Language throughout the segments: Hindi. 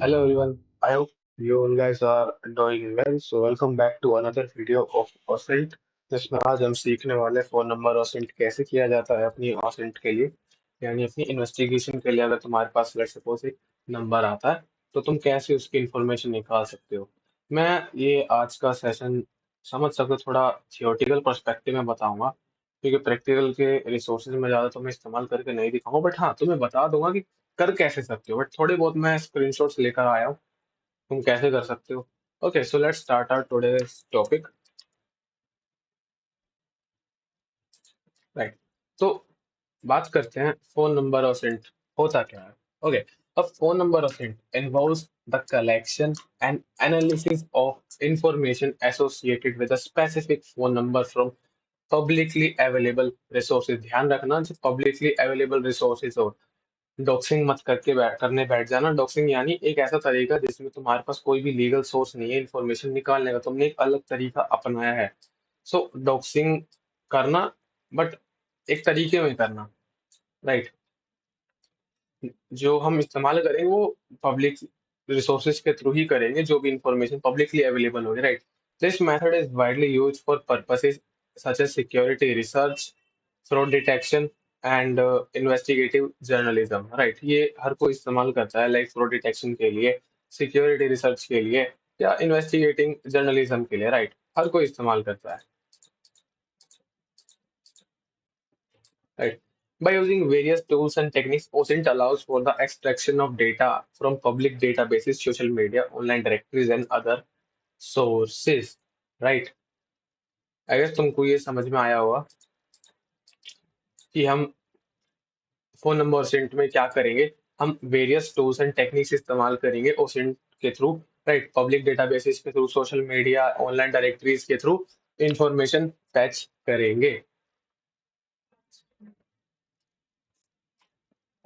Hello everyone, I hope you all guys are doing well. So welcome back to another video of OSINT जिसमें आज हम सीखने वाले फोन नंबर OSINT कैसे किया जाता है अपनी OSINT के लिए यानी अपनी इन्वेस्टिगेशन के लिए अगर तुम्हारे पास लेट्स सपोज एक नंबर आता है तो तुम कैसे उसकी इंफॉर्मेशन निकाल सकते हो। मैं ये आज का सेशन समझ सको थोड़ा थियोरटिकल पर्सपेक्टिव में बताऊंगा क्योंकि प्रैक्टिकल के रिसोर्सेज में ज़्यादा तुम्हें इस्तेमाल करके नहीं दिखाऊंगा बट हाँ तुम्हें बता दूंगा कि कर कैसे सकते हो बट थोड़े बहुत मैं स्क्रीनशॉट्स लेकर आया हूँ तुम कैसे कर सकते हो। Okay so let's start our today's topic. Right, तो बात करते हैं फोन नंबर और सेंट होता क्या है। ओके, अ फोन नंबर और OSINT involves the collection and analysis of information associated with a specific phone number from publicly available resources. ध्यान रखना जो पब्लिकली अवेलेबल रिसोर्सेज हो, डॉक्सिंग मत करने बैठ जाना। डॉक्सिंग यानी एक ऐसा तरीका जिसमें तुम्हारे पास कोई भी लीगल सोर्स नहीं है इंफॉर्मेशन निकालने का, तुमने एक अलग तरीका अपनाया है। सो डॉक्सिंग करना बट एक तरीके में करना। राइट, जो हम इस्तेमाल करेंगे वो पब्लिक रिसोर्सेज के थ्रू ही करेंगे, जो भी इंफॉर्मेशन पब्लिकली अवेलेबल होगी। Right, this method is widely use for purposes such as security research, fraud detection and investigative journalism. Right, ये हर कोई इस्तेमाल करता है लाइक फ्रॉड डिटेक्शन के लिए, सिक्योरिटी रिसर्च के लिए या इन्वेस्टिगेटिंग जर्नलिज्म के लिए। राइट, हर कोई इस्तेमाल करता है। Right. By using various tools and techniques, OSINT allows for the extraction of data from public databases, social media, online directories, and other sources. Right. I guess तुमको ये समझ में आया होगा कि हम फोन नंबर OSINT में क्या करेंगे। हम वेरियस टूल्स एंड टेक्निक्स इस्तेमाल करेंगे OSINT के थ्रू। राइट, पब्लिक डेटाबेसेस के through, social media, online directories के थ्रू इंफॉर्मेशन फैच करेंगे।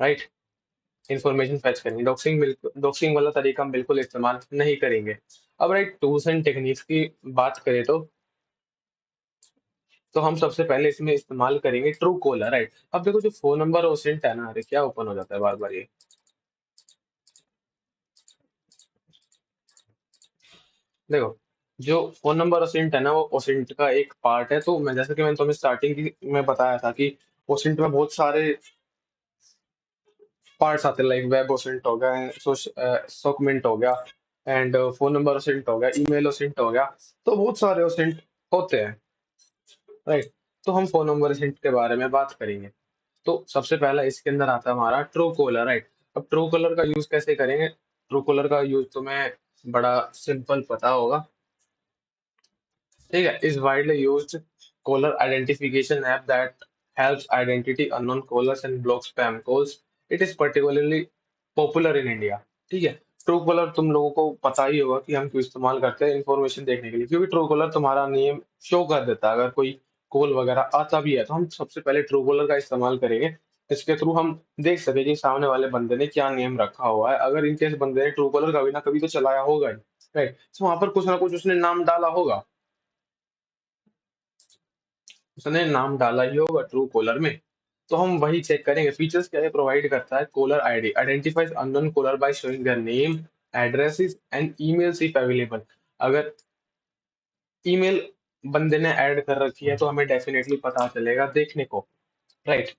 राइट, इंफॉर्मेशन फैच करेंगे। डॉक्सिंग वाला तरीका हम बिल्कुल इस्तेमाल नहीं करेंगे। अब राइट, टूल्स एंड टेक्निक्स की बात करें तो हम सबसे पहले इसमें इस्तेमाल करेंगे ट्रू कॉलर। राइट, अब देखो जो फोन नंबर ओसेंट है ना, अरे क्या ओपन हो जाता है बार बार ये। देखो, जो फोन नंबर ओसेंट है ना वो ओसेंट का एक पार्ट है। तो मैं जैसे कि मैंने तुम्हें स्टार्टिंग की में बताया था कि ओसेंट में बहुत सारे पार्ट्स आते हैं लाइक वेब ओसेंट हो गया, सॉकमेंट हो गया एंड फोन नंबर ओसेंट हो गया, ईमेल ओसेंट हो गया। तो बहुत सारे ओसेंट होते हैं। राइट, तो हम फोन नंबर ओसेंट के बारे में बात करेंगे। तो सबसे पहला इसके अंदर आता है हमारा ट्रू कॉलर। राइट, अब ट्रू कॉलर का यूज कैसे करेंगे। ट्रू कॉलर का यूज तुम्हें बड़ा सिंपल पता होगा। ठीक है, is widely used caller identification app that helps identity unknown callers and block spam calls. It is particularly popular in India. ठीक है, ट्रू कॉलर तुम लोगों को पता ही होगा कि हम क्यों इस्तेमाल करते हैं इन्फॉर्मेशन देखने के लिए, क्योंकि ट्रू कॉलर तुम्हारा नेम शो कर देता है। अगर कोई कॉल वगैरह आता भी है तो हम सबसे पहले ट्रू कॉलर का इस्तेमाल करेंगे, इसके थ्रू हम देख सके कि सामने वाले बंदे ने क्या नेम रखा हुआ है। अगर इनकेस बंदे ने ट्रू कॉलर कभी ना कभी तो चलाया होगा ही। राइट, तो वहां पर कुछ ना कुछ उसने नाम डाला होगा, उसने नाम डाला ही होगा ट्रू कॉलर में। तो हम वही चेक करेंगे। फीचर्स क्या प्रोवाइड करता है, caller ID identifies unknown caller by showing their name, addresses and emails if available. अगर ईमेल बंदे ने ऐड कर रखी है तो हमें डेफिनेटली पता चलेगा देखने को। राइट,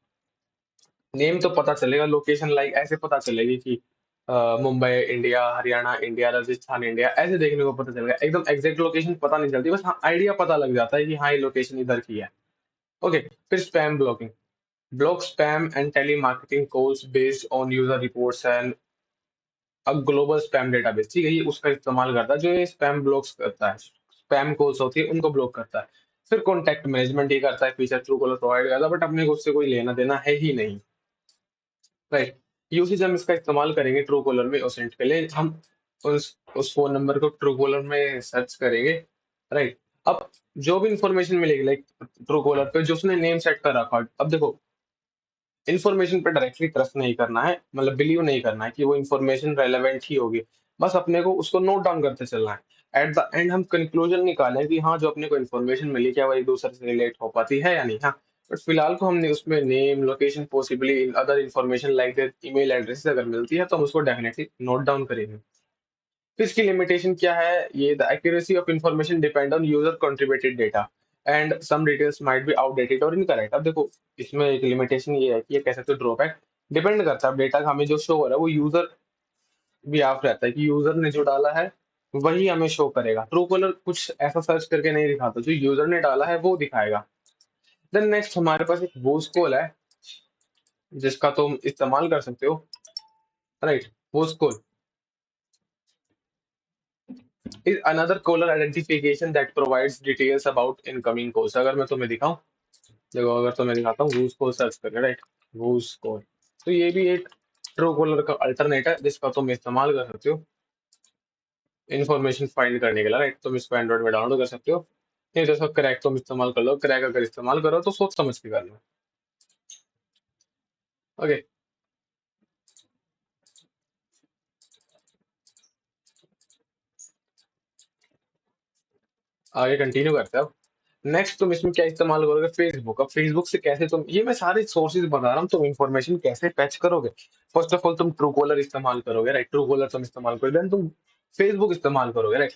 नेम तो पता चलेगा, लोकेशन लाइक ऐसे पता चलेगी कि Mumbai India, Haryana India, Rajasthan India, ऐसे देखने को पता चलेगा। एकदम एग्जैक्ट लोकेशन पता नहीं चलती, बस हाँ आइडिया पता लग जाता है कि हाँ ये लोकेशन इधर की है। ओके, फिर spam blocking, block spam and telemarketing calls based on user reports and a global spam database। ठीक है, ये उसका इस्तेमाल करता है जो ये स्पैम ब्लॉक्स करता है, स्पैम कॉल्स होती है उनको ब्लॉक करता है। फिर कॉन्टैक्ट मैनेजमेंट ये करता है, फीचर ट्रू कॉलर प्रोवाइड करता है बट अपने को उससे कोई लेना देना है ही नहीं। राइट, यूसेज हम इसका इस्तेमाल करेंगे ट्रू कॉलर में ओसेंट के लिए। हम उस फोन नंबर को ट्रू कॉलर में सर्च करेंगे। राइट, अब जो भी इंफॉर्मेशन मिलेगी लाइक ट्रू कॉलर पे जो उसने नेम सेट कर रखा है, अब देखो इन्फॉर्मेशन पे डायरेक्टली ट्रस्ट नहीं करना है, मतलब बिलीव नहीं करना है कि वो इन्फॉर्मेशन रेलेवेंट ही होगी। बस अपने को उसको नोट डाउन करते चलना है। एट द एंड हम कंक्लूजन निकालें कि हाँ जो अपने को इन्फॉर्मेशन मिली क्या वो एक दूसरे से रिलेट हो पाती है या नहीं। हाँ, बट फिलहाल को हमने उसमें name, location, possibly other information like that email address अगर मिलती है तो हम उसको डेफिनेटली नोट डाउन करेंगे। तो इसकी लिमिटेशन क्या है? ये the accuracy of information depend on user contributed data and some details might be outdated और इनकरेक्ट। अब देखो, इसमें एक लिमिटेशन ये है कि ये कह सकते हो ड्रॉबैक, डिपेंड करता है डेटा हमें जो शो हो रहा है वो यूजर भी आप रहता है कि यूजर ने जो डाला है वही हमें शो करेगा। ट्रू कॉलर कुछ ऐसा सर्च करके नहीं दिखाता, जो यूजर ने डाला है वो दिखाएगा। देन नेक्स्ट हमारे पास एक वॉइस कॉल है जिसका तुम इस्तेमाल कर सकते हो, right. Voice call is another caller identification that provides details about incoming calls। अगर मैं तुम्हें दिखाऊं, देखो अगर तुम्हें दिखाता हूँ वॉइस कॉल सर्च करके, राइट, वॉइस कॉल, तो ये भी एक ट्रू कॉलर का अल्टरनेट है जिसका तुम इस्तेमाल कर सकते हो इन्फॉर्मेशन फाइंड करने के लिए, राइट। तुम इसको एंड्रॉइड में डाउनलोड कर सकते हो, नहीं तो इसका क्रैक तुम इस्तेमाल कर लो। क्रैक अगर इस्तेमाल करो तो सोच समझ के करना। ओके, आगे कंटिन्यू करते हैं। अब नेक्स्ट तुम इसमें क्या इस्तेमाल करोगे? फेसबुक। अब फेसबुक से कैसे तुम, ये मैं सारे सोर्सेज बता रहा हूँ, तुम इन्फॉर्मेशन कैसे फैच करोगे। फर्स्ट ऑफ ऑल तुम ट्रू कॉलर इस्तेमाल करोगे, राइट। ट्रू कॉलर तुम इस्तेमाल करोगे, देन तुम फेसबुक इस्तेमाल करोगे, राइट।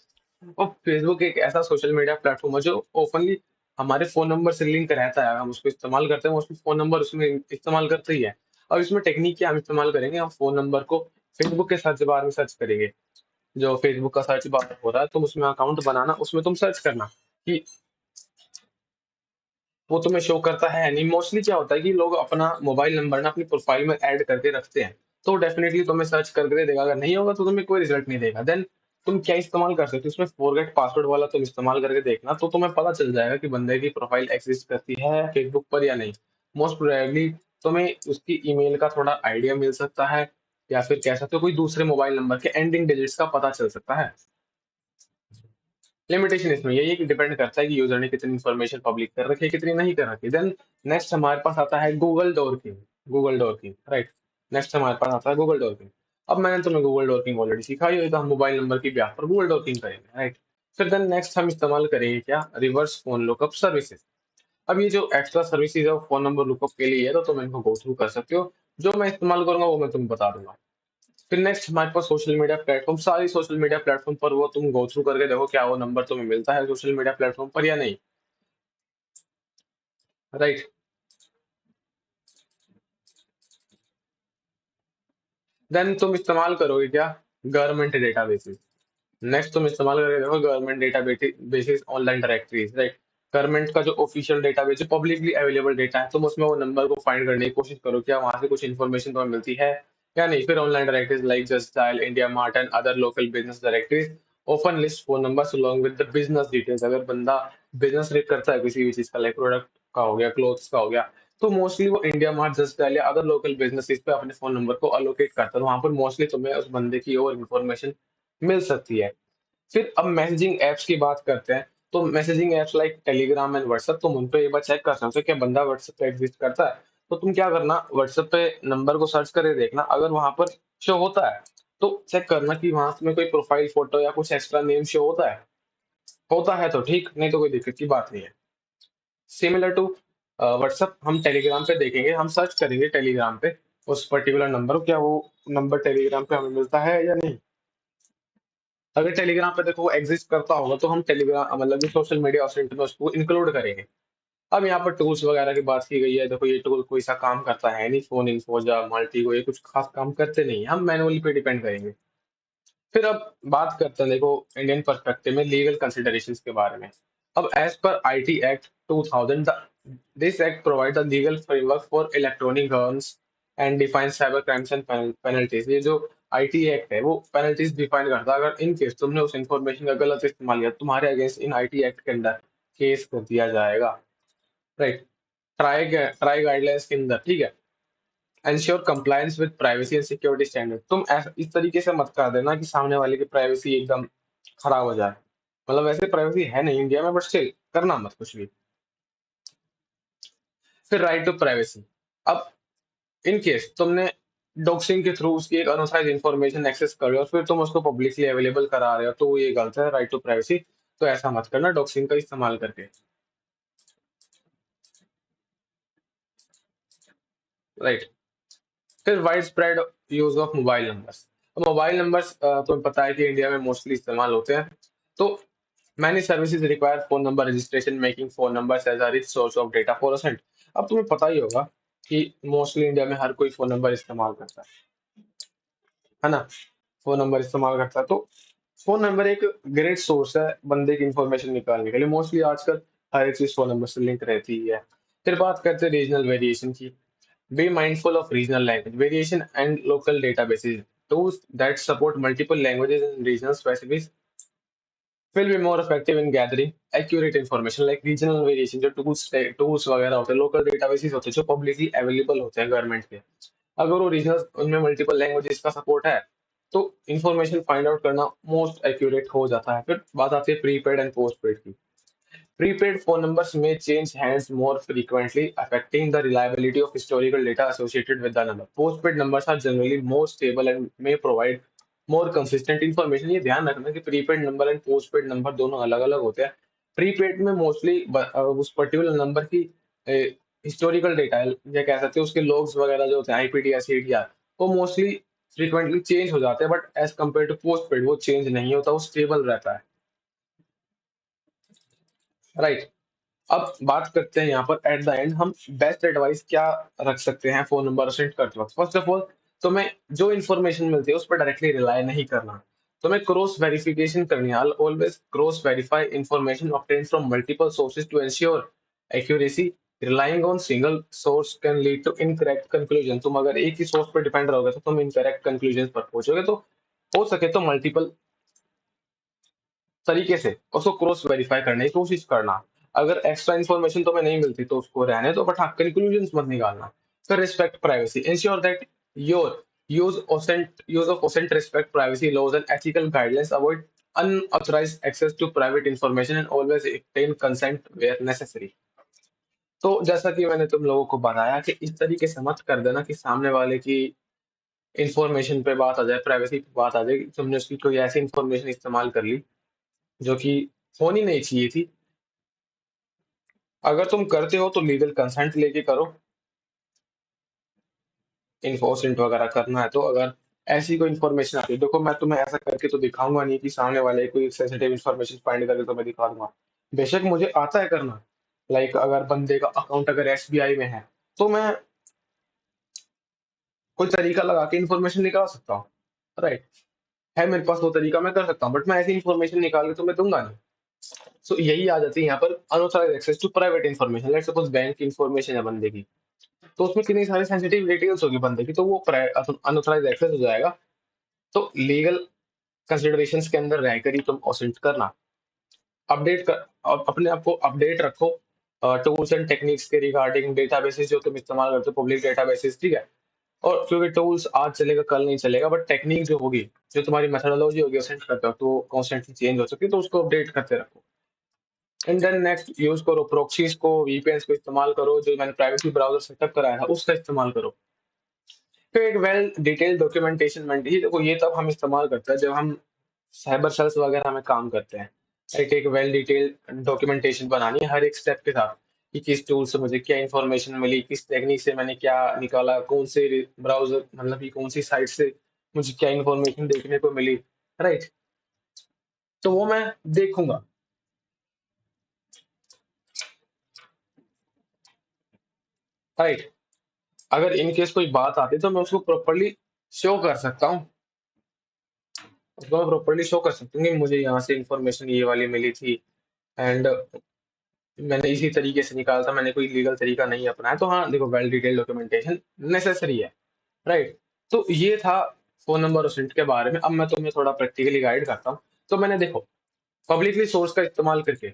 और फेसबुक एक ऐसा सोशल मीडिया प्लेटफॉर्म है जो ओपनली हमारे फोन नंबर से लिंक रहता है। हम उसको इस्तेमाल करते हैं, उसमें फोन नंबर उसमें इस्तेमाल करते ही है। अब इसमें टेक्निक क्या हम इस्तेमाल करेंगे, हम फोन नंबर को फेसबुक के सर्च बार में सर्च करेंगे। जो फेसबुक का सर्च बार हो रहा है, तुम उसमें अकाउंट बनाना, उसमें तुम सर्च करना कि वो तुम्हें शो करता है नहीं। मोस्टली क्या होता है कि लोग अपना मोबाइल नंबर ना अपनी प्रोफाइल में ऐड करके रखते हैं, तो डेफिनेटली तुम्हें सर्च करके देगा। अगर नहीं होगा तो तुम्हें कोई रिजल्ट नहीं देगा। देन तुम क्या इस्तेमाल कर सकते हो, इसमें फॉरगेट पासवर्ड वाला तुम इस्तेमाल करके देखना, तो तुम्हें पता चल जाएगा कि बंदे की प्रोफाइल एग्जिस्ट करती है फेसबुक पर या नहीं। मोस्ट प्रोबेबली तुम्हें उसकी ईमेल का थोड़ा आइडिया मिल सकता है, या फिर कह सकते हो कोई दूसरे मोबाइल नंबर के एंडिंग डिजिट्स का पता चल सकता है। लिमिटेशन इसमें यही है कि डिपेंड करता है कि यूजर ने कितनी इन्फॉर्मेशन पब्लिक कर रखी है, कितनी नहीं कर रखी। देन नेक्स्ट हमारे पास आता है Google dorking. Google dorking, right. Next हमारे पास आता है गूगल डोरकिंग। अब मैंने तुम्हें गूगल डोरकिंग ऑलरेडी सिखाई हुई, तो हम मोबाइल नंबर की ब्याह पर गूगल डोरकिंग करेंगे, राइट। फिर देन नेक्स्ट हम इस्तेमाल करेंगे क्या, रिवर्स फोन लुकअप सर्विसेज। अब ये जो एक्स्ट्रा सर्विसेज है वो फोन नंबर लुकअप के लिए है, तो तुम इनको गो थ्रू कर सकते हो। जो मैं इस्तेमाल करूंगा वो मैं तुम्हें बता दूंगा। फिर नेक्स्ट हमारे पास सोशल मीडिया प्लेटफॉर्म। सारी सोशल मीडिया प्लेटफॉर्म पर वो तुम गो थ्रू करके देखो क्या वो नंबर तुम्हें मिलता है सोशल मीडिया प्लेटफॉर्म पर या नहीं, राइट। देन तुम इस्तेमाल करोगे क्या, गवर्नमेंट डेटाबेसेस। नेक्स्ट तुम इस्तेमाल करके देखो government data basis online directories, right. Government का जो ऑफिशियल डेटाबेस है, पब्लिकली अवेलेबल डेटा है, तुम उसमें वो नंबर को फाइंड करने की कोशिश करो क्या वहां से कुछ इन्फॉर्मेशन तुम्हें मिलती है या नहीं। फिर online directories like just dial, India mart and other local business directories open list phone numbers along with the business details. अगर बंदा बिजनेस करता है किसी भी चीज का, लाइक प्रोडक्ट का हो गया, क्लोथ्स का हो गया, तो मोस्टली वो इंडिया मार्ट, जस्ट डायल या अदर लोकल बिजनेसेस पे अपने फोन नंबर को अलोकेट करता है, वहां पर मोस्टली तुम्हें उस बंदे की और इन्फॉर्मेशन मिल सकती है। फिर अब मैसेजिंग एप्स की बात करते हैं, तो messaging apps like Telegram and WhatsApp, तुम उन पे एक बार चेक कर सकते हो क्या बंदा व्हाट्सएप पे एग्जिस्ट करता है। तो तुम क्या करना, व्हाट्सएप पे नंबर को सर्च करके देखना, अगर वहां पर शो होता है तो चेक करना कि वहां में कोई प्रोफाइल फोटो या कुछ एक्स्ट्रा नेम शो होता है। होता है तो ठीक, नहीं तो कोई दिक्कत की बात नहीं है। सिमिलर टू व्हाट्सएप हम टेलीग्राम पे देखेंगे, हम सर्च करेंगे टेलीग्राम पे उस पर्टिकुलर नंबर को, क्या वो नंबर टेलीग्राम पे हमें मिलता है या नहीं। अगर टेलीग्राम पे देखो वो एग्जिस्ट करता होगा तो हम टेलीग्राम मतलब जो सोशल मीडिया ऑपरेटर में उसको इंक्लूड करेंगे। अब यहाँ पर टूल्स वगैरह की बात की गई है, देखो ये टूल कोई सा काम करता है नहीं, फोन इन्फो या मल्टी को ये कुछ खास काम करते नहीं, हम मैनुअली पे डिपेंड करेंगे। फिर अब बात करते हैं देखो इंडियन पर्सपेक्टिव में लीगल कंसिडरेशंस के बारे में। अब as per IT act 2000, this act provide the legal framework for electronic governance and define cyber crimes and penalties. ये जो आईटी एक्ट है वो पेनल्टीज डिफाइन करता है, अगर इन केस तुमने उस इंफॉर्मेशन का गलत इस्तेमाल किया तुम्हारे अगेंस्ट इन आईटी एक्ट के अंदर केस कर दिया जाएगा, राइट। ट्राई ट्राई गाइडलाइंस के अंदर, ठीक है। Ensure compliance with privacy and security standard, तुम इस तरीके से मत कर देना कि सामने वाले की प्राइवेसी एकदम खराब हो जाए। मतलब वैसे प्राइवेसी है नहीं इंडिया में, बट स्टिल करना मत कुछ भी। फिर राइट टू प्राइवेसी। अब इन केस तुमने डॉक्सिंग के थ्रू उसकी एक अनऑथराइज इन्फॉर्मेशन एक्सेस कर रहे हो और फिर तुम उसको पब्लिकली अवेलेबल करा रहे हो, तो ये गलत है, राइट टू प्राइवेसी। तो ऐसा मत करना डॉक्सिंग का इस्तेमाल करके, राइट। फिर wide spread use of mobile numbers. Mobile numbers तुम्हें पता है कि इंडिया में मोस्टली इस्तेमाल होते हैं। तो many services require phone number registration making phone number as a rich source of data for a. अब तुम्हें पता ही होगा कि मोस्टली इंडिया में हर कोई फोन नंबर इस्तेमाल करता है ना? फोन नंबर इस्तेमाल करता है, तो फोन नंबर एक ग्रेट सोर्स है बंदे की इंफॉर्मेशन निकालने के लिए। मोस्टली आजकल हर एक चीज फोन नंबर से लिंक रहती है। फिर बात करते हैं रीजनल वेरिएशन की। Be mindful of regional language variation and local databases tools that support multiple languages and regional specifics will be more effective in gathering accurate information like regional variation। जो tools वगैरह होते हैं, local databases होते हैं जो publicly available होते हैं गवर्नमेंट के, अगर वो रीजनल उनमें मल्टीपल लैंग्वेजेस का सपोर्ट है तो इंफॉर्मेशन फाइंड आउट करना मोस्ट एक्यूरेट हो जाता है। फिर बात आती है प्रीपेड एंड पोस्टपेड की। Prepaid phone numbers may change hands more frequently, affecting the reliability of historical data associated with the number. Postpaid numbers are generally more stable and may provide more consistent information। ये ध्यान रखना कि prepaid number and postpaid number दोनों अलग अलग होते हैं। प्रीपेड में मोस्टली उस पर्टिकुलर नंबर की हिस्टोरिकल डेटा या कह सकते हैं उसके लॉग्स वगैरह जो होते हैं आईपीडी या सीडीआर, वो मोस्टली फ्रीक्वेंटली चेंज हो जाते हैं, but as compare to postpaid वो चेंज नहीं होता, वो स्टेबल रहता है। राइट। अब बात करते हैं यहाँ पर एट द एंड हम बेस्ट एडवाइस क्या रख सकते हैं फोन नंबर सेंड करते वक्त। फर्स्ट ऑफ ऑल, तुम्हें जो इन्फॉर्मेशन मिलती है उस पर डायरेक्टली रिलाई नहीं करना। तुम्हें क्रॉस वेरिफिकेशन करनी है। Always cross verify information obtain from multiple sources to ensure accuracy. Relying on single source can lead to incorrect conclusion. तुम अगर एक ही सोर्स पर डिपेंड रहोगे तो तुम इनकरेक्ट कंक्लूजन पर पहुंचोगे। तो हो सके तो मल्टीपल तरीके से उसको क्रॉस वेरीफाई करने की कोशिश करना। अगर एक्स्ट्रा इन्फॉर्मेशन तुम्हें नहीं मिलती तो उसको रहने दो, बट हाँ कंक्लूजन मत निकालना। फिर respect privacy, ensure that your use of OSINT respect privacy laws and ethical guidelines, avoid unauthorized access to private information and always obtain consent where necessary। तो जैसा कि मैंने तुम लोगों को बताया कि इस तरीके से मत कर देना कि सामने वाले की इंफॉर्मेशन पे बात आ जाए, प्राइवेसी पे बात आ जाए, कि तुमने उसकी कोई ऐसी इंफॉर्मेशन इस्तेमाल कर ली जो कि होनी नहीं चाहिए थी। अगर तुम करते हो तो लीगल कंसेंट लेके करो। इन्फोर्समेंट वगैरह करना है तो अगर ऐसी कोई इन्फॉर्मेशन आती है, देखो मैं तुम्हें ऐसा करके तो दिखाऊंगा नहीं कि सामने वाले कोई सेंसिटिव इन्फॉर्मेशन फाइंड करके तो मैं दिखा दूंगा। बेशक मुझे आता है करना। लाइक अगर बंदे का अकाउंट अगर एसबीआई में है तो मैं कोई तरीका लगा के इन्फॉर्मेशन निकाल सकता हूँ। राइट। है मेरे पास वो तरीका, मैं कर सकता हूँ, बट मैं ऐसी इन्फॉर्मेशन निकाल के तुम्हें दूंगा नहीं। सो यही आ जाती है यहाँ पर unauthorised access to private information. Let's suppose bank की इन्फॉर्मेशन है बंदे की, तो उसमें कितनी सारी सेंसिटिव डिटेल्स होगी बंदे की, तो वो अनऑथराइज्ड एक्सेस हो जाएगा। तो लीगल कंसिडरेशंस के अंदर रहकर ही तुम ऑसेंट करना। अपडेट कर अपने आप को अपडेट रखो टूल्स एंड टेक्निक्स के रिगार्डिंग डेटाबेसेस जो तुम इस्तेमाल करते हो, पब्लिक डेटाबेसेस, ठीक है। और क्योंकि टूल्स आज चलेगा कल नहीं चलेगा, बट टेक्निक जो होगी, जो तुम्हारी मेथोडोलॉजी होगी ऑसेंट करते हो तो कॉन्स्टेंटली चेंज हो सकती है, तो उसको अपडेट करते रखो। एंड देन नेक्स्ट यूज करो प्रोक्सीज को, वीपीएन्स को इस्तेमाल करो। जो मैंने प्राइवेसी ब्राउजर सेटअप कराया था उसका इस्तेमाल करो। फिर एक वेल डिटेल्ड डॉक्यूमेंटेशन मेंटेन, देखो ये तब हम इस्तेमाल करते हैं जब हम साइबर सेल्स वगैरह में काम करते हैं। एक वेल डिटेल्ड डॉक्यूमेंटेशन बनानी है हर एक स्टेप के साथ, कि किस टूल से मुझे क्या इंफॉर्मेशन मिली, किस टेक्निक से मैंने क्या निकाला, कौन से ब्राउजर मतलब कि कौन सी साइट से मुझे क्या इंफॉर्मेशन देखने को मिली। राइट। तो वो मैं देखूंगा। राइट। अगर इन केस कोई बात आती है तो मैं उसको प्रॉपरली शो कर सकता हूँ। उसको मैं प्रॉपरली शो कर सकता हूँ कि मुझे यहाँ से इंफॉर्मेशन ये वाली मिली थी, एंड मैंने इसी तरीके से निकाला था, मैंने कोई लीगल तरीका नहीं अपनाया। तो हाँ देखो, वेल डिटेल डॉक्यूमेंटेशन नेसेसरी है। राइट। तो ये था फोन नंबर और सिंट के बारे में। अब मैं तुम्हें थोड़ा प्रैक्टिकली गाइड करता हूँ। तो मैंने देखो पब्लिकली सोर्स का इस्तेमाल करके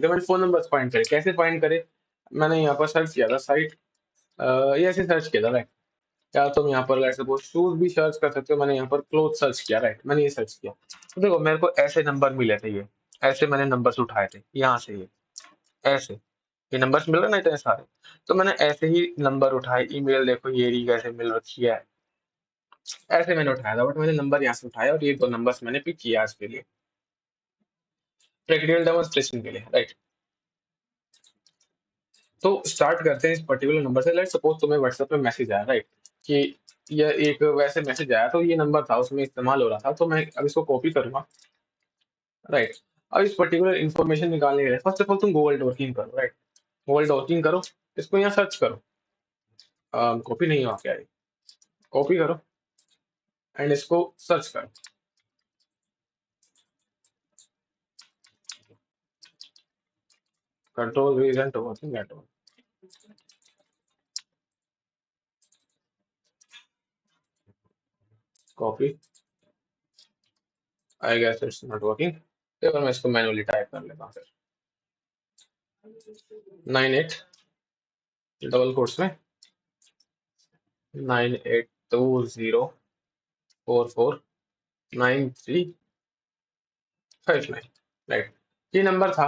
मैंने फोन नंबर फाइंड करे। कैसे फाइंड करे? मैंने यहाँ पर सर्च किया था साइट, ये ऐसे सर्च किया था। राइट। या तुम यहाँ पर लेट्स सपोज शूज भी सर्च कर सकते हो, मैंने यहाँ पर क्लोथ सर्च किया। राइट, मैंने ये सर्च किया। तो देखो मेरे को ऐसे नंबर मिले थे, ये ऐसे मैंने नंबर्स उठाए थे यहाँ से, ये ऐसे ये नंबर्स मिल रहे ना इतने सारे। तो मैंने ऐसे ही नंबर उठाए। ईमेल देखो ये रही कैसे मिल रखी है, ऐसे मैंने उठाया था, बट मैंने नंबर यहाँ से उठाया और ये दो नंबर्स मैंने पिक किया आज के लिए प्रैक्टिकल डेमोन्स्ट्रेशन के लिए। राइट। तो स्टार्ट करते हैं इस पर्टिकुलर नंबर से। लेट्स सपोज तुम्हें व्हाट्सएप पे मैसेज आया। राइट। कि यह एक वैसे मैसेज आया, तो ये नंबर था उसमें इस्तेमाल हो रहा था, तो मैं अब इसको कॉपी करूंगा। राइट। अब इस पर्टिकुलर इन्फॉर्मेशन निकालने के लिए फर्स्ट ऑफ ऑल तुम गूगल डॉकिंग करो। राइट। गूगल डॉकिंग करो, इसको यहाँ सर्च करो। कॉपी नहीं हुआ क्या, कॉपी करो एंड इसको सर्च करो। Control reason to working network, copy, I guess it's not working. एक बार मैं इसको मैनुअली टाइप कर लेता हूँ फिर। 98 डबल कोट्स में 9820449359। राइट। ये नंबर था।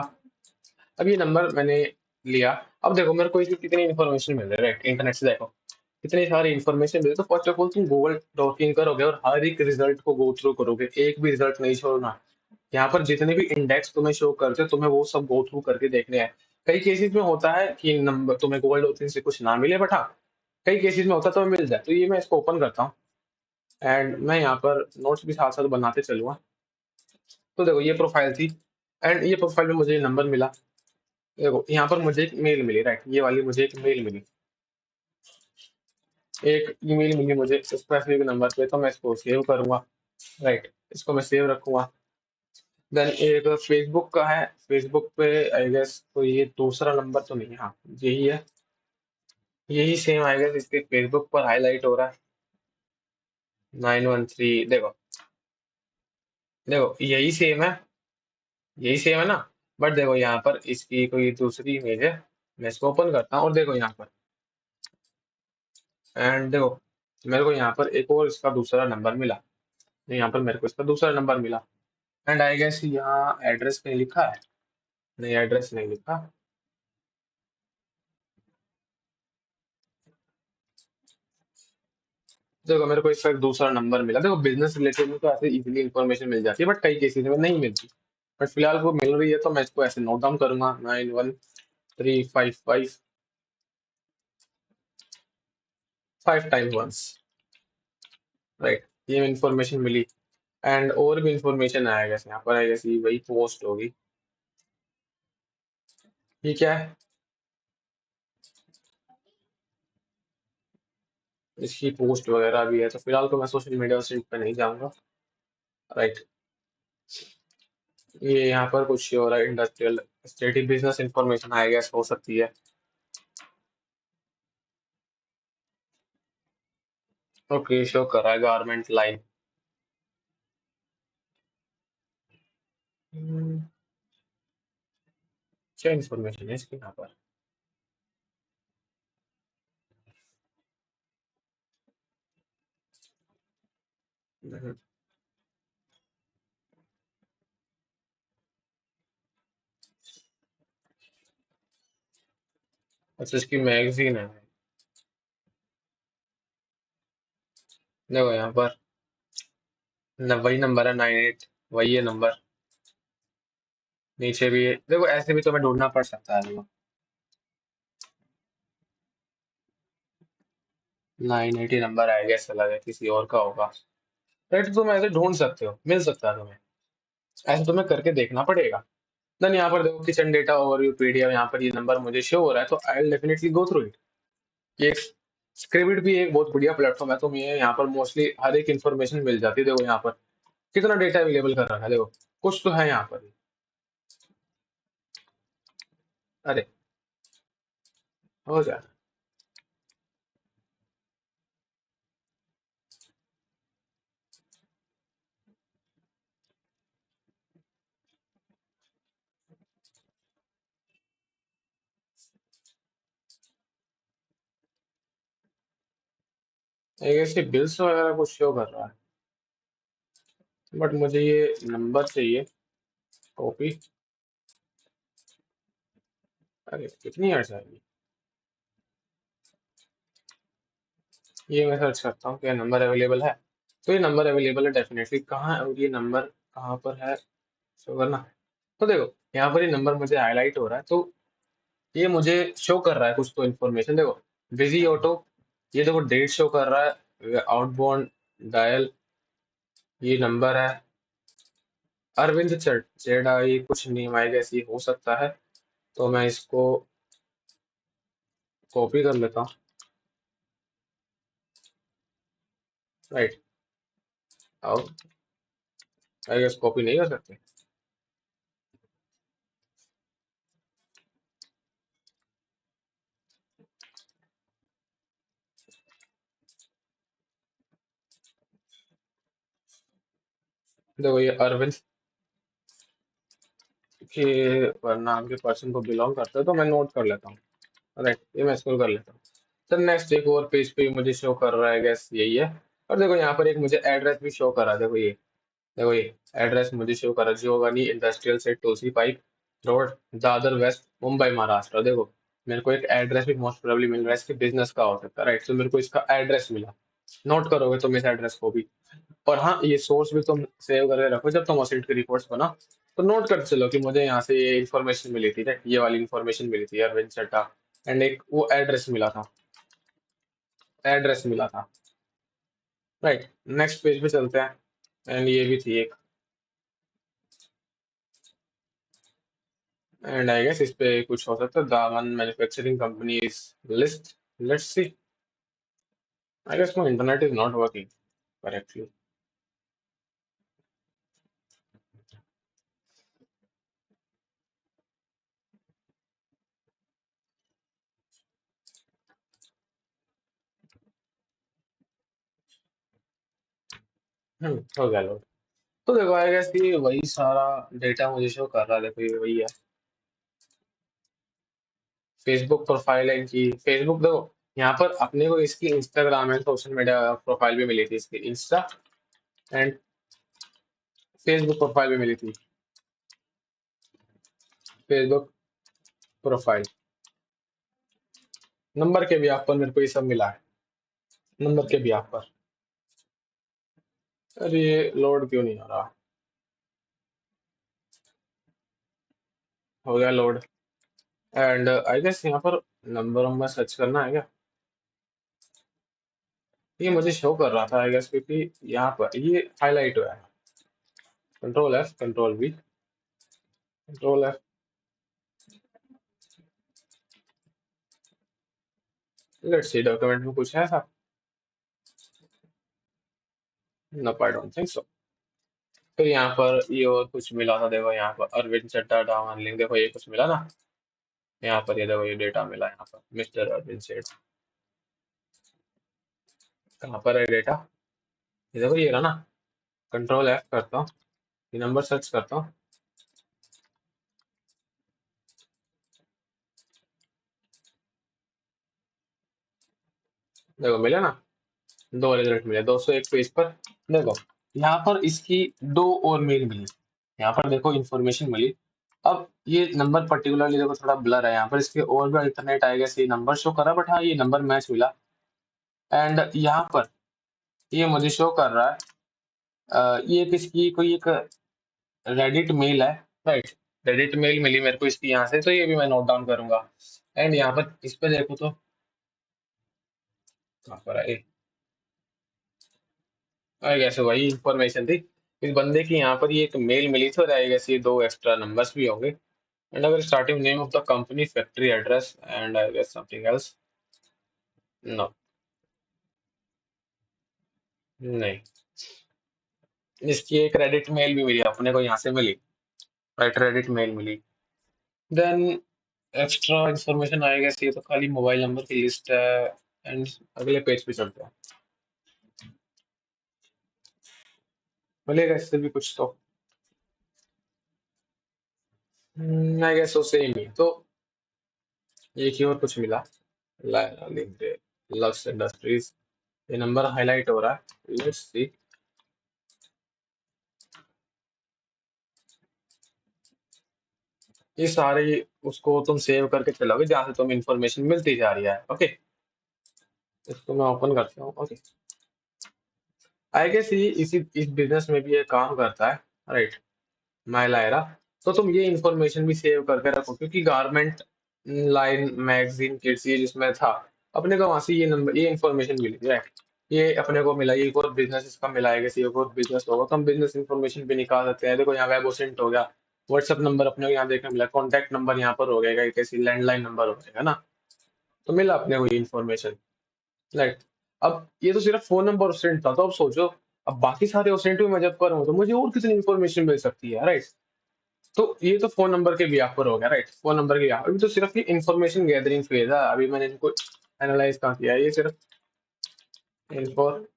अब ये नंबर मैंने लिया। अब देखो मेरे को इसकी कितनी इन्फॉर्मेशन मिल रही है। राइट। इंटरनेट से देखो कितनी सारी इन्फॉर्मेशन मिल रही है। तो फर्स्ट ऑफ ऑल तुम गूगल डॉकिंग करोगे और हर एक रिजल्ट को गो थ्रू करोगे, एक भी रिजल्ट नहीं छोड़ना। यहाँ पर जितने भी इंडेक्स तुम्हें शो करते हैं तुम्हें वो सब गो थ्रू करके देखने हैं। कई केसेस में होता है कि नंबर तुम्हें गूगल डॉकिंग से कुछ ना मिले, बट हाँ कई केसेस में होता है तो मिल जाए। तो ये मैं इसको ओपन करता हूँ एंड मैं यहाँ पर नोट्स भी साथ साथ बनाते चलूंगा। तो देखो ये प्रोफाइल थी एंड ये प्रोफाइल में मुझे नंबर मिला। देखो यहाँ पर मुझे एक मेल मिली। राइट। ये वाली मुझे एक मेल मिली, एक ईमेल मिली मुझे स्पेसिफिक नंबर पे, तो मैं इसको सेव करूंगा। राइट। इसको मैं सेव रखूंगा। देन एक फेसबुक का है, फेसबुक पे आई गेस तो ये दूसरा नंबर तो नहीं है, हाँ यही है, यही सेम आई गेस इसके फेसबुक पर हाईलाइट हो रहा है। 913। देखो देखो यही सेम है ना। बट देखो यहाँ पर इसकी कोई दूसरी इमेज है। मैं इसको ओपन करता हूँ और देखो यहाँ पर एंड देखो मेरे को यहाँ पर एक और इसका दूसरा नंबर मिला। यहाँ पर मेरे को इसका दूसरा नंबर मिला एंड आई गेस यहाँ एड्रेस कहीं लिखा है। नहीं, एड्रेस नहीं लिखा। देखो मेरे को इसका एक दूसरा नंबर मिला। देखो बिजनेस रिलेटेड में तो ऐसे इजीली इन्फॉर्मेशन मिल जाती है, बट कई केसेस में नहीं मिलती। बट फिलहाल वो मिल रही है तो मैं इसको ऐसे नोट डाउन करूंगा। 91355 5 टाइम 1। राइट। ये इन्फॉर्मेशन मिली एंड और भी इन्फॉर्मेशन आएगा यहाँ पर आएगा, वही पोस्ट होगी। ये क्या है, इसकी पोस्ट वगैरह भी है। तो फिलहाल तो मैं सोशल मीडिया साइट पे नहीं जाऊंगा। राइट। ये यहाँ पर कुछ हो रहा है, इंडस्ट्रियल स्टेटिक बिजनेस इंफॉर्मेशन आएगा हो सकती है। ओके, शो कर रहा है गारमेंट लाइन। क्या इन्फॉर्मेशन है इसकी यहाँ पर। हम्म, अच्छा इसकी मैगजीन है। देखो यहाँ पर वही नंबर है 98, वही है नंबर। नीचे भी है देखो, ऐसे भी तो मैं ढूंढना पड़ सकता है। देखो 980 नंबर आएगा, ऐसा लगा किसी और का होगा। राइट। तो तुम ऐसे ढूंढ सकते हो, मिल सकता है तुम्हें। ऐसे तुम्हें करके देखना पड़ेगा। देन यहाँ पर देखो किचन डेटा ओवरव्यू पीडीएफ, यहाँ पर ये नंबर मुझे शो हो रहा है तो I will definitely go through it. ये स्क्रिबिड भी एक बहुत बढ़िया प्लेटफॉर्म है। तो मैं यहाँ पर मोस्टली हर एक इन्फॉर्मेशन मिल जाती है। देखो यहाँ पर कितना डेटा अवेलेबल कर रखा है, देखो कुछ तो है यहाँ पर। अरे हो जाए। एक ऐसे बिल्स वगैरह कुछ शो कर रहा है, बट मुझे ये नंबर चाहिए। कॉपी। अरे कितनी अर्ज है ये मैं सर्च करता हूँ क्या नंबर अवेलेबल है। तो ये नंबर अवेलेबल है डेफिनेटली। कहाँ है और ये नंबर कहाँ पर है, शो करना। तो देखो यहाँ पर ये नंबर मुझे हाईलाइट हो रहा है, तो ये मुझे शो कर रहा है कुछ तो इन्फॉर्मेशन। देखो बिजी ऑटो ये देखो डेट शो कर रहा है, आउटबाउंड डायल, ये नंबर है अरविंद चेडा, ये कुछ नेम आएगा ऐसे ही हो सकता है। तो मैं इसको कॉपी कर लेता हूँ। राइट। अब आई गेस कॉपी नहीं कर सकते। देखो ये अरविंद के नाम के पर्सन को बिलोंग करता है, तो मैं नोट कर लेता हूँ। राइट, ये मैं स्क्रॉल कर लेता हूँ। तो नेक्स्ट एक और पेज पे मुझे शो कर रहा है, गैस यही है। और देखो यहाँ पर एक मुझे एड्रेस भी शो कर रहा है, देखो ये एड्रेस मुझे शो कर रहा है, जियोवानी इंडस्ट्रियल से टोसी pipe road, Dadar west, Mumbai Maharashtra. देखो मेरे को एक एड्रेस भी मोस्ट प्रोबेबली मिल रहा है, इसके बिजनेस का हो सकता है। राइट, तो मेरे को इसका एड्रेस मिला। नोट करोगे तुम इस एड्रेस को भी। और हाँ, ये सोर्स भी तुम सेव करके रखो, जब तुम ऑसिट की रिपोर्ट्स बना तो नोट कर चलो कि मुझे यहाँ से ये इन्फॉर्मेशन मिली थी, राइट, ये वाली इन्फॉर्मेशन मिली थी अरविंद चड्ढा। एंड एक वो एड्रेस मिला था, एड्रेस मिला था। राइट, नेक्स्ट पेज पे चलते हैं। एंड ये भी थी एक, एंड आई गेस इस पे कुछ हो सकता है, Daman manufacturing company list. Let's see. I guess my internet is not working correctly. हो गया लोड। तो देखो आई गेस कि वही सारा डेटा मुझे शो कर रहा है, देखो ये वही है। फेसबुक प्रोफाइल है इनकी, फेसबुक देखो यहाँ पर अपने को इसकी Instagram and social media profile भी मिली थी, इसकी इंस्टा एंड फेसबुक प्रोफाइल भी मिली थी। फेसबुक प्रोफाइल नंबर के भी आप पर मेरे को ये सब मिला है, नंबर के भी आप पर। अरे ये लोड क्यों नहीं हो रहा। हो गया लोड। एंड आई गेस यहाँ पर नंबर में सर्च करना है क्या। ये मुझे शो कर रहा था आई गेस, क्योंकि यहाँ पर ये हाईलाइट हुआ है। Control F, control V, control F. Let's see document में कुछ है ऐसा। No, I don't think so. फिर यहाँ पर ये और कुछ मिला था, देखो यहाँ पर अरविंद चड्ढा डाउन लिंक, देखो ये कुछ मिला ना। यहाँ पर ये देखो ये डेटा मिला, यहाँ पर मिस्टर अरविंद चड्ढा। कहाँ पर है डेटा। ये देखो ये रहा ना। कंट्रोल एफ करता हूँ, ये नंबर सर्च करता हूँ। देखो मिले ना, दो रिजल्ट मिले 201 पेज पर। देखो यहाँ पर इसकी दो और मेल मिली, यहाँ पर देखो इंफॉर्मेशन मिली। अब ये नंबर पर्टिकुलरली देखो थोड़ा ब्लर है, यहाँ पर इसके और भी अल्टरनेट आएगा, ये नंबर शो कर रहा है, बट हाँ ये नंबर मैच मिला। एंड यहाँ पर ये मुझे शो कर रहा है, ये किसकी कोई एक रेडिट मेल है। राइट, रेडिट मेल मिली मेरे को इसकी यहाँ से, तो ये भी मैं नोट डाउन करूंगा। एंड यहाँ पर इस पे देखो तो कहाँ पर है आई गेस वही इंफॉर्मेशन थी। इस बंदे की यहाँ पर ये एक मेल मिली थी, और आई गेस ये दो एक्स्ट्रा नंबर्स भी होंगे। एंड अगर starting name of the company, factory address, and I guess something else. No, नहीं। इसकी एक क्रेडिट मेल भी मिली अपने को, यहाँ से मिली। राइट, क्रेडिट मेल मिली। Then extra information I guess ये तो खाली मोबाइल नंबर की लिस्ट है। एंड अगले पेज पे चलते हैं, मिलेगा इससे भी कुछ तो। आई गेस वो सेम ही है। तो एक ही और कुछ मिला, लक्स इंडस्ट्रीज, ये नंबर हाईलाइट हो रहा है। Let's see. ये सारे उसको तुम सेव करके चलोगे जहां से तुम्हें इंफॉर्मेशन मिलती जा रही है, ओके। इसको मैं ओपन करता हूँ, ओके। आई गेस ये इसी इस बिजनेस में भी ये काम करता है। राइट, माइलायरा। तो तुम ये इंफॉर्मेशन भी सेव करके रखो, क्योंकि गारमेंट लाइन मैगजीन किड्स ये जिसमें था, अपने को वहां से ये नंबर, ये इन्फॉर्मेशन मिली, राइट। ये अपने को मिला, ये एक और बिजनेस इसका मिला है, किसी एक और बिजनेस होगा तो हम बिजनेस इन्फॉर्मेशन भी निकाल सकते हैं। देखो यहाँ वेब ओसेंट हो गया, व्हाट्सएप नंबर अपने को यहाँ देखने मिला, कॉन्टैक्ट नंबर यहाँ पर हो गया, किसी लैंडलाइन नंबर हो जाएगा ना, तो मिला अपने को ये इन्फॉर्मेशन, राइट। अब ये तो सिर्फ फोन नंबर ओसेंट था, तो अब सोचो, अब बाकी सारे ओसेंट भी मैं जब करूँ तो मुझे और कितनी इन्फॉर्मेशन मिल सकती है, राइट। तो ये तो फोन नंबर के बिहाफ पर हो गया, राइट। फोन नंबर के बिहाफ, अभी तो सिर्फ ये इन्फॉर्मेशन गैदरिंग फेज है, अभी मैंने इनको एनालाइज कहाँ किया है, ये सिर्फ इंफॉर्मेशन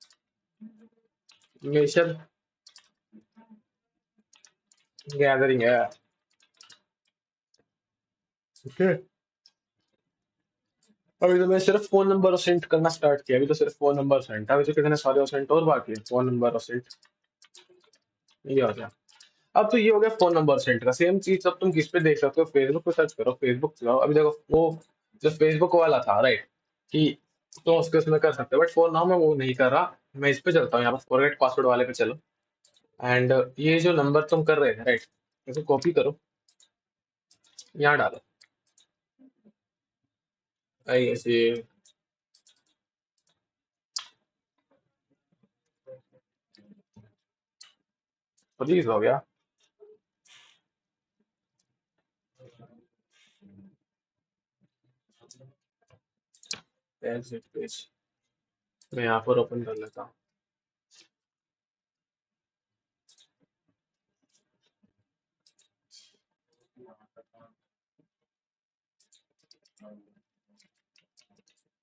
गैदरिंग है, ओके। अभी तो मैं सिर्फ फोन नंबर सेंड करना स्टार्ट किया, अभी तो सिर्फ फोन नंबर सेंड, अभी तो कितने सारे सेंट और बाकी है, फोन नंबर सेंड, ये हो गया। अब तो ये हो गया फोन नंबर सेंड का, सेम चीज अब तुम किस पे देख सकते हो, फेसबुक पे सर्च करो, फेसबुक जाओ, अभी देखो वो जो फेसबुक वाला था, राइट, कि तो उसके उसमें कर सकते हो, बट फोन नाउ मैं वो नहीं कर रहा, मैं इस पे चलता हूँ, यहाँ पर फॉरगेट पासवर्ड वाले पे चलो। एंड ये जो नंबर तुम कर रहे थे, राइट, इसको कॉपी करो, यहाँ डालो, ऐसे प्लीज हो गया, एग्जिट पेज, मैं यहाँ पर ओपन कर लेता हूँ।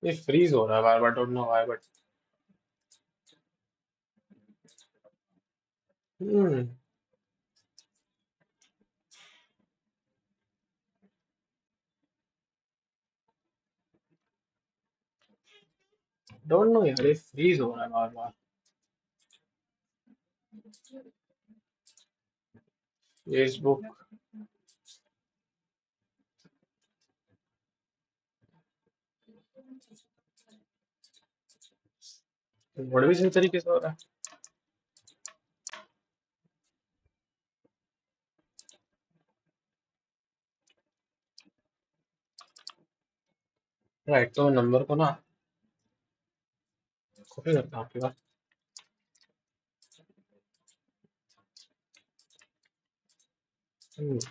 ये फ्रीज हो रहा है बार बार, don't know why, but hmm, don't know यार, ये फ्रीज हो रहा है बार बार। फेसबुक, बड़े भी सही तरीके से हो रहा है, राइट। तो नंबर को ना कॉपी करता हूँ आपके पास,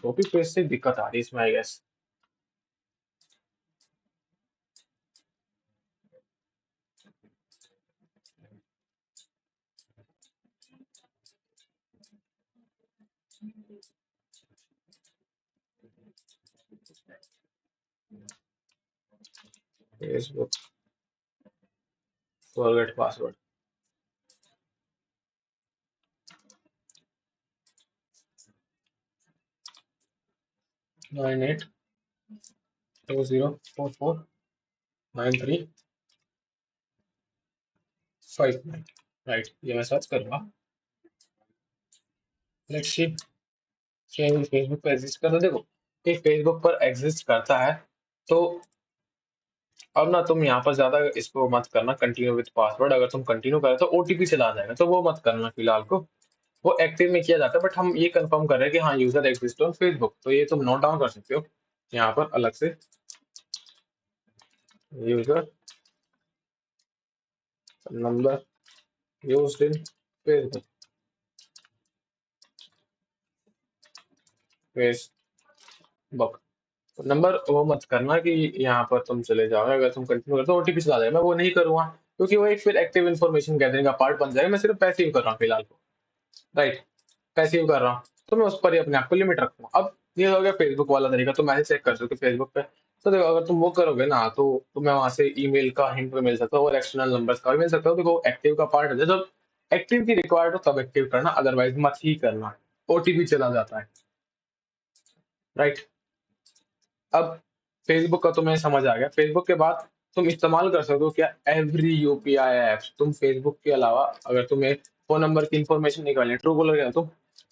कॉपी पेस्ट से दिक्कत आ रही है इसमें, I guess. Facebook forget password, 9820449359, right, ये मैं सर्च करूंगा, लेट्स सी, फेसबुक पर एग्जिस्ट करता है, देखो कि फेसबुक पर एग्जिस्ट करता है। तो अब ना तुम यहाँ पर ज्यादा इसको मत करना, कंटिन्यू विद पासवर्ड, अगर तुम कंटिन्यू करे तो ओटीपी चला जाएगा, तो वो मत करना फिलहाल को। वो एक्टिव में किया जाता है, बट हम ये कंफर्म कर रहे हैं कि हाँ यूजर एग्जिस्ट ऑन फेसबुक, तो ये तुम नोट डाउन कर सकते हो यहाँ पर अलग से, user number used in Facebook, Facebook number वो मत करना कि यहाँ पर तुम चले जाओ, अगर तुम कंटिन्यू करते हो ओटीपी चला जाएगा, मैं वो नहीं करूंगा, क्योंकि वो एक फिर एक्टिव इन्फॉर्मेशन गैदरिंग का पार्ट बन जाएगा, मैं सिर्फ पैसिव कर रहा हूँ फिलहाल को, राइट, पैसिव कर रहा हूँ, तो मैं उस पर ही अपने आप को लिमिट रखूंगा। अब ये हो गया फेसबुक वाला तरीका, तो मैसेज चेक कर सकते हो फेसबुक पे, तो देखो अगर तुम वो करोगे ना तो तुम्हें वहां से ईमेल का हिंट भी मिल सकता है और एक्सटर्नल नंबर्स का भी मिल सकता है, देखो एक्टिव का पार्ट है, जब एक्टिव की रिक्वायर्ड हो तब एक्टिव करना, अदरवाइज मत ही करना, ओटीपी चला जाता है, राइट। अब फेसबुक का तुम्हें समझ आ गया, फेसबुक के बाद तुम इस्तेमाल कर सकते हो क्या, एवरी यूपीआई ऐप, तुम फेसबुक के अलावा अगर तुम्हें फोन नंबर की इंफॉर्मेशन निकालनी है, ट्रू कॉलर के, तुम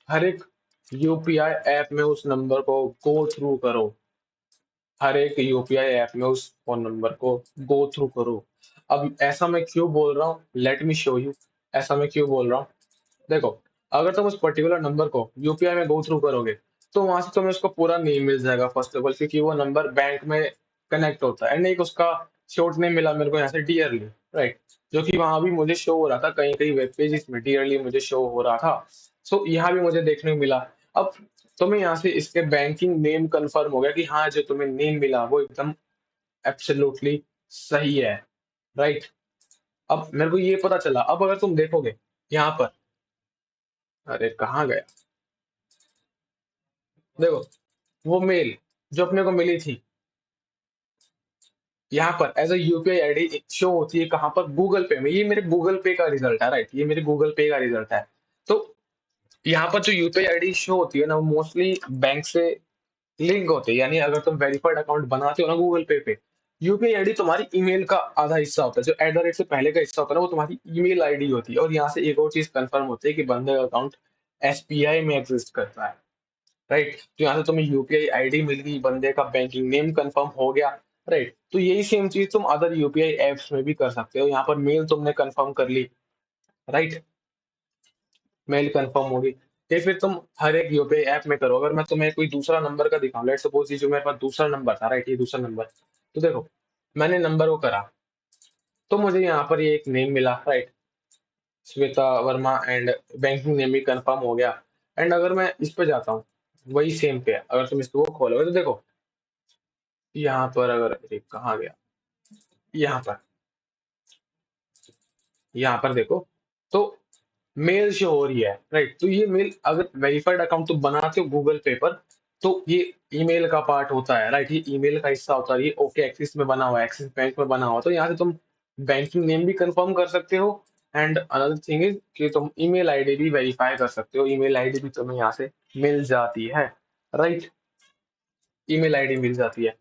हर एक यूपीआई ऐप में उस नंबर को गो थ्रू करो, हर एक यूपीआई ऐप में उस फोन नंबर को गो थ्रू करो। अब ऐसा मैं क्यों बोल रहा हूँ, लेट मी शो यू, ऐसा मैं क्यों बोल रहा हूँ, देखो अगर तुम उस पर्टिकुलर नंबर को यूपीआई में गो थ्रू करोगे, तो वहां से तुम्हें उसका पूरा नेम मिल जाएगा फर्स्ट ऑफ ऑल, क्योंकि वो नंबर बैंक में कनेक्ट होता है, एंड एक उसका शॉर्ट नेम मिला मेरे को यहाँ से डियरली, राइट, जो कि वहां भी मुझे शो हो रहा था, कहीं कहीं वेब पेजेस में डियरली मुझे शो हो रहा था। सो यहाँ भी मुझे देखने को मिला। अब तुम्हें यहाँ से इसके बैंकिंग नेम कंफर्म हो गया कि हाँ जो तुम्हें नेम मिला वो एकदम एब्सोल्युटली सही है, राइट। अब मेरे को ये पता चला, अब अगर तुम देखोगे यहाँ पर, अरे कहाँ गया, देखो वो मेल जो अपने को मिली थी यहाँ पर as a UPI ID show होती है कहाँ पर, गूगल पे में। ये मेरे गूगल पे का रिजल्ट है, राइट, ये मेरे गूगल पे का रिजल्ट है। तो यहाँ पर जो यूपीआई आईडी शो होती है ना, वो मोस्टली बैंक से लिंक होती है, यानी अगर तुम वेरीफाइड अकाउंट बनाते हो ना गूगल पे यूपीआई आईडी तुम्हारी ईमेल का आधा हिस्सा होता है, जो एट द रेट से पहले का हिस्सा होता है ना वो तुम्हारी ईमेल आईडी होती है। और यहाँ से एक और चीज कंफर्म होती है कि बंदे का अकाउंट एसबीआई में एग्जिस्ट करता है, राइट। तो यहाँ से तुम्हें यूपीआई आईडी मिल गई, बंदे का बैंकिंग नेम कंफर्म हो गया, राइट। तो यही सेम चीज तुम अदर यूपीआई एप्स में भी कर सकते हो। यहाँ पर मेल तुमने कंफर्म कर ली, राइट, मेल कंफर्म होगी। ये फिर तुम हर एक यूपीआई ऐप में करो। अगर मैं तुम्हें कोई दूसरा नंबर का दिखाऊं, लेट सपोज ये जो मेरे पास दूसरा नंबर था, राइट, ये दूसरा नंबर, तो देखो मैंने नंबर को करा तो मुझे यहाँ पर ये एक नेम मिला, right, Shweta Verma, and banking name भी कंफर्म हो गया। एंड अगर मैं इस पे जाता हूँ, वही सेम पे है, अगर तुम इसको खोलोगे तो देखो यहाँ पर, अगर एक कहाँ गया, यहाँ पर, यहाँ पर देखो, तो मेल शो हो रही है, राइट। तो ये मेल, अगर वेरीफाइड अकाउंट तुम बनाते हो गूगल पे पर, तो ये ईमेल का पार्ट होता है, राइट, ये ईमेल का हिस्सा होता है। ये ओके एक्सिस में बना हुआ है, एक्सिस बैंक में बना हुआ है, तो यहाँ से तुम बैंकिंग नेम भी कंफर्म कर सकते हो। एंड अनदर थिंग इज कि तुम ईमेल आईडी भी वेरीफाई कर सकते हो, ईमेल आईडी भी तुम्हें यहाँ से मिल जाती है, राइट, ईमेल आईडी मिल जाती है।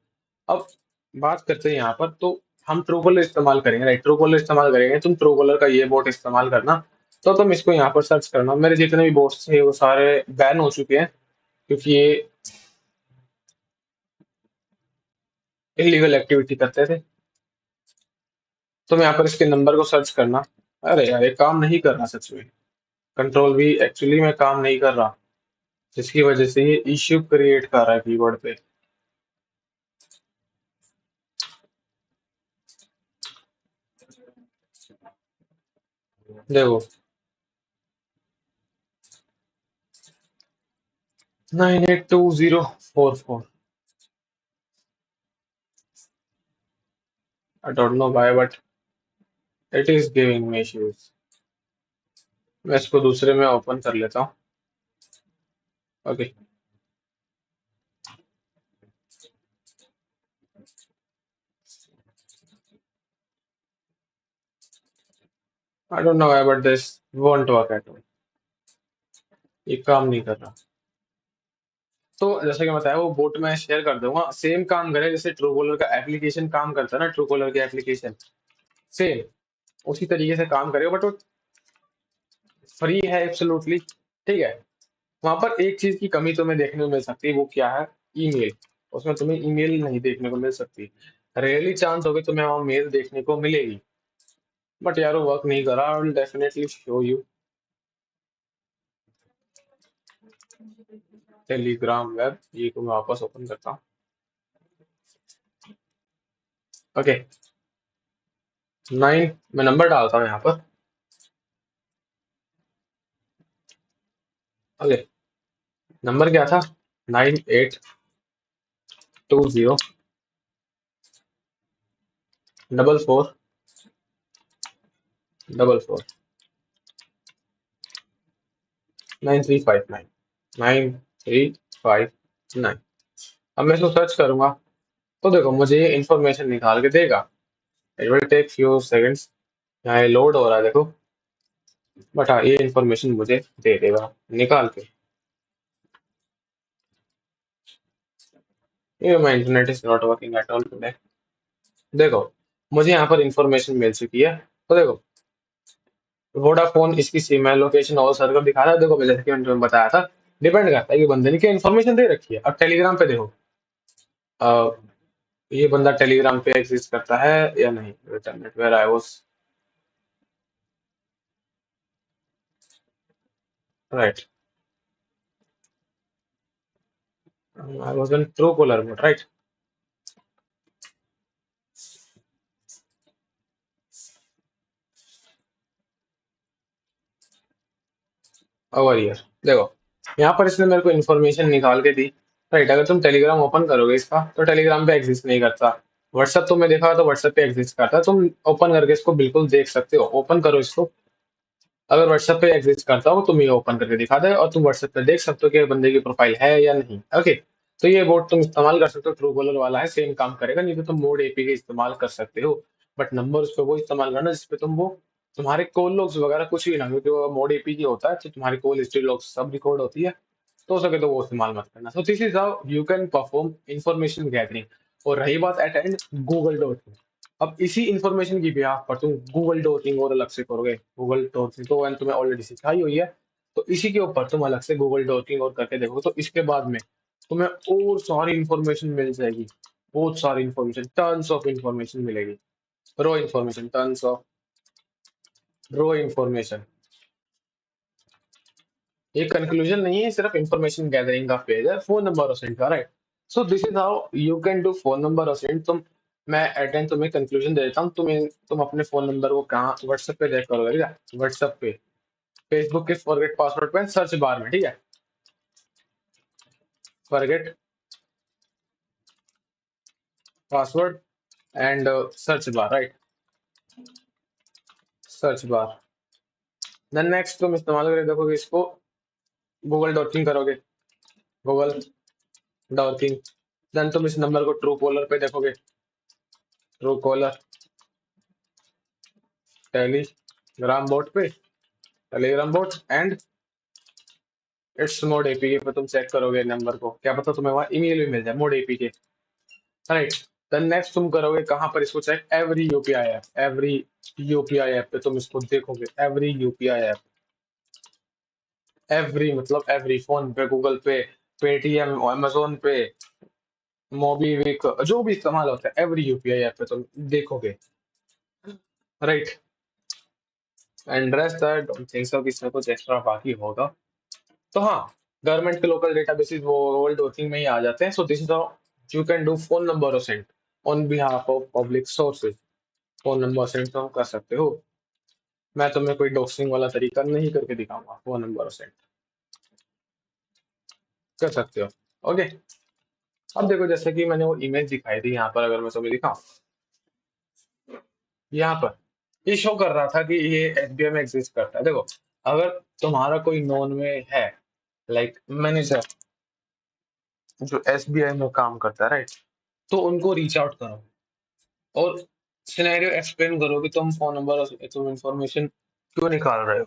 अब बात करते हैं यहाँ पर, तो हम ट्रूकॉलर इस्तेमाल करेंगे, राइट, ट्रूकॉलर इस्तेमाल करेंगे। तुम ट्रूकॉलर का ये बोट इस्तेमाल करना, तो तुम इसको यहाँ पर सर्च करना। मेरे जितने भी बोट्स थे वो सारे बैन हो चुके हैं, क्योंकि ये इलीगल एक्टिविटी करते थे। तुम यहाँ पर इसके नंबर को सर्च करना। अरे यार ये काम नहीं कर रहा सच में, कंट्रोल भी एक्चुअली में काम नहीं कर रहा, जिसकी वजह से ये इश्यू क्रिएट कर रहा है कीबोर्ड पे। देखो 982044, I don't know why but it is giving me issues. मैं इसको दूसरे में ओपन कर लेता हूँ। Okay, I don't know why but this won't work at all, ये काम नहीं कर रहा। तो जैसे कि बताया, वो बोट मैं शेयर कर दूंगा, सेम काम करे जैसे ट्रूकॉलर का एप्लीकेशन काम करता है ना, ट्रूकॉलर की एप्लीकेशन सेम उसी तरीके से काम करेगा, बट वो फ्री है एब्सोल्युटली, ठीक है। वहां पर एक चीज की कमी तुम्हें देखने को मिल सकती है, वो क्या है, ईमेल। उसमें तुम्हें ईमेल नहीं देखने को मिल सकती, रेयरली चांस होगी तुम्हें वहां मेल देखने को मिलेगी। बट यार वो वर्क नहीं कर रहा, I will definitely show you. Telegram web, ये को मैं वापस ओपन करता हूँ। ओके, 9, मैं नंबर डालता हूँ यहाँ पर। ओके, नंबर क्या था, 9820449359, 9359। अब मैं इसको सर्च करूंगा तो देखो मुझे ये इंफॉर्मेशन निकाल के देगा। It will take few seconds, यहाँ ये लोड हो रहा है देखो, बट हाँ ये इंफॉर्मेशन मुझे दे देगा निकाल के। ये my internet is not working at all today. देखो मुझे यहाँ पर इंफॉर्मेशन मिल चुकी है। तो देखो वोडाफोन इसकी सिम है, लोकेशन और सर्वर दिखा रहा है। देखो जैसे कि मैंने तुम्हें बताया था, डिपेंड करता है कि बंदे ने क्या इन्फॉर्मेशन दे रखी है। अब टेलीग्राम पे देखो, अ, ये बंदा टेलीग्राम पे एग्जिस्ट करता है या नहीं, return it where I was, right, I was in Truecaller mode, right. Over here देखो, यहाँ पर इसने मेरे को इन्फॉर्मेशन निकाल के दी। राइट, अगर तुम टेलीग्राम ओपन करोगे इसका तो टेलीग्राम पे एग्जिस्ट नहीं करता। व्हाट्सएप तुमने देखा तो व्हाट्सएप पे एग्जिस्ट करता है, तुम ओपन करके इसको बिल्कुल देख सकते हो। ओपन करो इसको, अगर व्हाट्सएप पे एग्जिस्ट करता हो तुम ये ओपन करके दिखा दे और तुम व्हाट्सएप पे देख सकते हो कि बंदे की प्रोफाइल है या नहीं। ओके, तो ये बोट तुम इस्तेमाल कर सकते हो, ट्रू कॉलर वाला है, सेम काम करेगा। नहीं तो तुम मोड एपीके इस्तेमाल कर सकते हो, बट नंबर उस पे वो इस्तेमाल करना जिसपे तुम वो तुम्हारे कॉल लॉग्स वगैरह कुछ भी ना, क्योंकि वो मोड एपीके होता है तो तुम्हारी कॉल हिस्ट्री लॉग्स सब रिकॉर्ड होती है। तो हो सके तो वो इस्तेमाल मत करना। सो this is how you can perform information gathering. और रही बात एट एंड गूगल डॉट, अब इसी इंफॉर्मेशन की बिहाफ पर तुम गूगल डॉकिंग और अलग से करोगे। गूगल डॉकिंग तो मैंने तुम्हें ऑलरेडी सिखाई हुई है, तो इसी के ऊपर तुम अलग से गूगल डॉकिंग और करके देखो तो इसके बाद में तुम्हें और सारी इंफॉर्मेशन मिल जाएगी। बहुत सारी इंफॉर्मेशन, टन्स ऑफ इंफॉर्मेशन मिलेगी। Raw information, tons of raw information. ये कंक्लूजन नहीं है, सिर्फ इंफॉर्मेशन गैदरिंग का पेज है फोन नंबर और सेंड का। Right, so this is how you can do phone number और सेंड। तुम मैं एट एंड तुम्हें कंक्लूजन दे देता हूँ। तुम अपने फोन नंबर को कहाँ व्हाट्सएप पे देख करोगे, ठीक है? व्हाट्सएप पे फेसबुक के फॉरगेट पासवर्ड पे सर्च बार में, ठीक है? Forget password and search bar, right? Search bar. Then next तुम इस्तेमाल करके देखोगे इसको, गूगल डॉकिंग करोगे, गूगल डॉकिंग। देन तुम इस नंबर को ट्रू कॉलर पे देखोगे, ट्रू कॉलर टेलीग्राम बोट पे, Telegram bot and it's mod APK पे तुम चेक करोगे नंबर को, क्या पता तुम्हें वहां ईमेल भी मिल जाए mod APK. Right, then next तुम करोगे कहां पर इसको check, every UPI app. Every UPI app पे तुम इसको देखोगे, एवरी यूपीआई ऐप। एवरी मतलब every, PhonePe, Google pay, Paytm, Amazon pay, MobiKwik, जो भी इस्तेमाल होता है एवरी यूपीआई ऐप पे तुम देखोगे। Right, and rest I don't think सो कि इसमें कुछ एक्स्ट्रा बाकी होगा। तो हाँ, गवर्नमेंट के लोकल डेटाबेसेस वो ओल्ड वर्किंग में ही आ जाते हैं। सो this is how you can do phone number send on behalf of public sources. Phone number send तुम कर सकते हो। मैं तुम्हें कोई डॉक्सिंग वाला तरीका नहीं करके दिखाऊंगा, फोन नंबर सेंड कर सकते हो। ओके, अब देखो जैसे कि मैंने वो इमेज दिखाई थी यहाँ पर, अगर मैं तुम्हें दिखाऊं यहाँ पर, ये शो कर रहा था कि ये एसबीआई में एग्जिस्ट करता है। देखो, अगर तुम्हारा कोई नोन में है, लाइक मैनेजर जो एसबीआई में काम करता है, राइट, तो उनको रीच आउट करो और सिनेरियो एक्सप्लेन करो कि तुम फोन नंबर और तुम इंफॉर्मेशन क्यों निकाल रहे हो।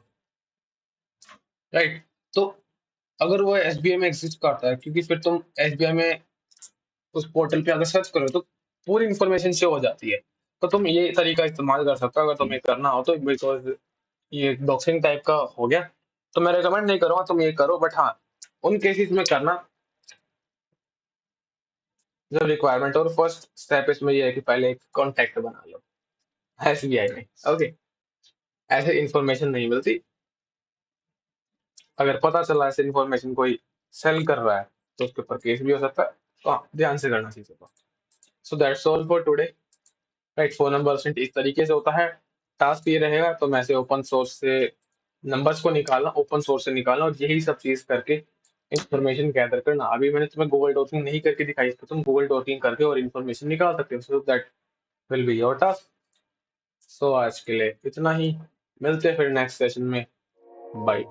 राइट, तो अगर वो एसबीआई में एग्जिस्ट करता है, क्योंकि फिर तुम एसबीआई में उस पोर्टल पे अगर सर्च करो तो पूरी इंफॉर्मेशन शो हो जाती है। तो तुम ये तरीका इस्तेमाल कर सकते हो अगर तुम्हें करना हो तो, बिकॉज ये डॉक्सिंग टाइप का हो गया। तो मैं रिकमेंड नहीं करूंगा तुम ये करो, बट हाँ, उन केसेस में करना जब रिक्वायरमेंट। और फर्स्ट स्टेप इसमें ये है कि पहले एक कॉन्टेक्ट बना लो एसबीआई में। ओके, ऐसे इंफॉर्मेशन नहीं मिलती। अगर पता चला ऐसे इंफॉर्मेशन कोई सेल कर रहा है तो उसके ऊपर केस भी हो सकता है। तो हाँ, ध्यान से करना चीजों को। So that's all for today. Right, phone number sent इस तरीके से होता है। टास्क ये रहेगा, तो मैं से ओपन सोर्स से नंबर्स को निकालना, ओपन सोर्स से निकालना, और यही सब चीज करके इंफॉर्मेशन गैदर करना। अभी मैंने तुम्हें गूगल डॉकिंग नहीं करके दिखाई, तो तुम गूगल डॉकिंग करके और इन्फॉर्मेशन निकाल सकते हो। So that will be your task. So आज के लिए इतना ही, मिलते हैं फिर नेक्स्ट सेशन में। बाय।